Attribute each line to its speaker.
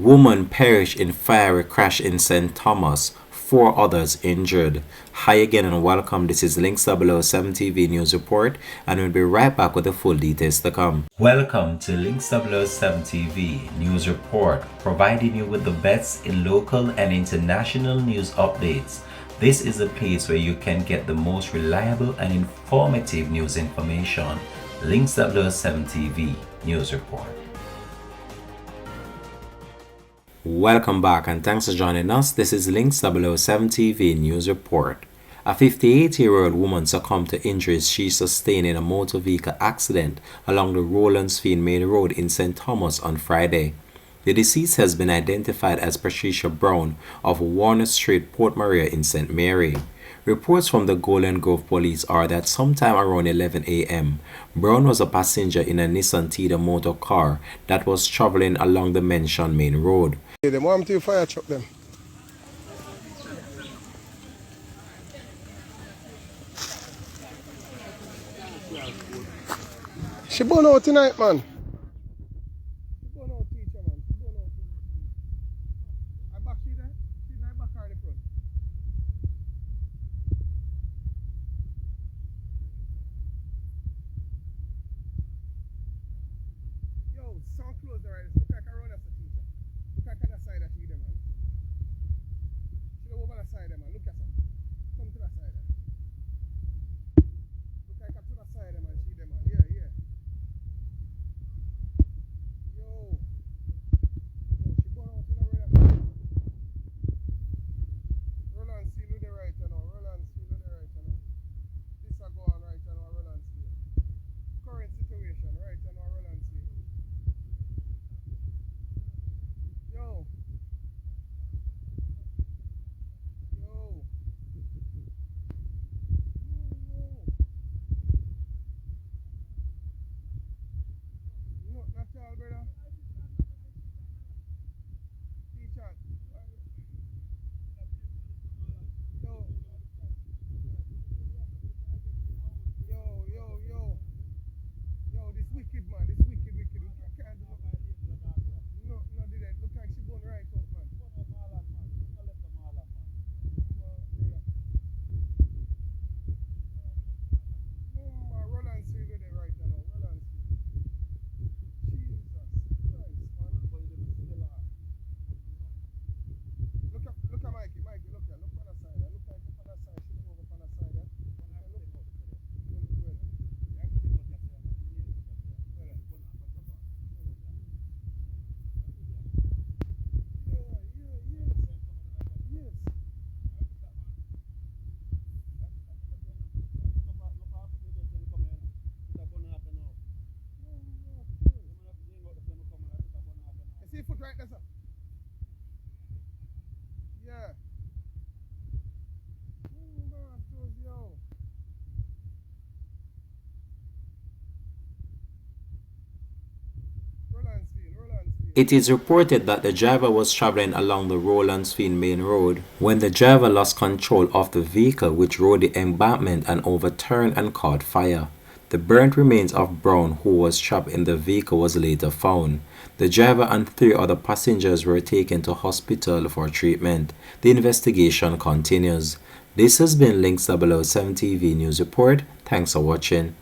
Speaker 1: Woman perished in fiery crash in St. Thomas. 4 others injured. Hi again and welcome. This is Links 007 TV News Report, and we'll be right back with the full details to come. Welcome to Links 007 TV News Report, providing you with the best in local and international news updates. This is a place where you can get the most reliable and informative news information. Links 007 TV News Report. Welcome back and thanks for joining us. This is Links 007 TV News Report. A 58-year-old woman succumbed to injuries she sustained in a motor vehicle accident along the Rolandsfield Main Road in St. Thomas on Friday. The deceased has been identified as Patricia Brown of Warner Street, Port Maria in St. Mary. Reports from the Golden Grove Police are that sometime around 11 a.m., Brown was a passenger in a Nissan Tiida motor car that was traveling along the mentioned main road.
Speaker 2: Them want to fire truck them. She born out tonight, man. She born out teacher, man. She born out. I back she there? She's not back her the front. Yo, sound close alright. Look like I run as a teacher. Look like on the side of she there, man. She over the side there, man. Look at her. Come to the side there. Look like I to the side there, man. She there, man. Yeah, yeah. Yo. Yo, she born out in a road. Roland seal with the right, you know. Roland seal with the right, you know. This a go on right, you know. Roland seal. Current situation, right, you know. Roland seal. Yo. Yo. No, not all, brother. Teacher. Yo. Yo, yo, yo. Yo, this wicked, man. This wicked, wicked. I can't do it. No, no, did it. Look like she born right out, man. Roland Street with it right now. Roland Street. Jesus Christ, man. Look at Mikey. Mikey, look here. Look on the side. Look like up on the side. She move up on the side. Look. See foot right there, sir. Yeah. Yo. Rolandsfield.
Speaker 1: It is reported that the driver was traveling along the Rolandsfield Main Road when the driver lost control of the vehicle, which rode the embankment and overturned and caught fire. The burnt remains of Brown, who was trapped in the vehicle, was later found. The driver and 3 other passengers were taken to hospital for treatment. The investigation continues. This has been Links 007 TV News Report. Thanks for watching.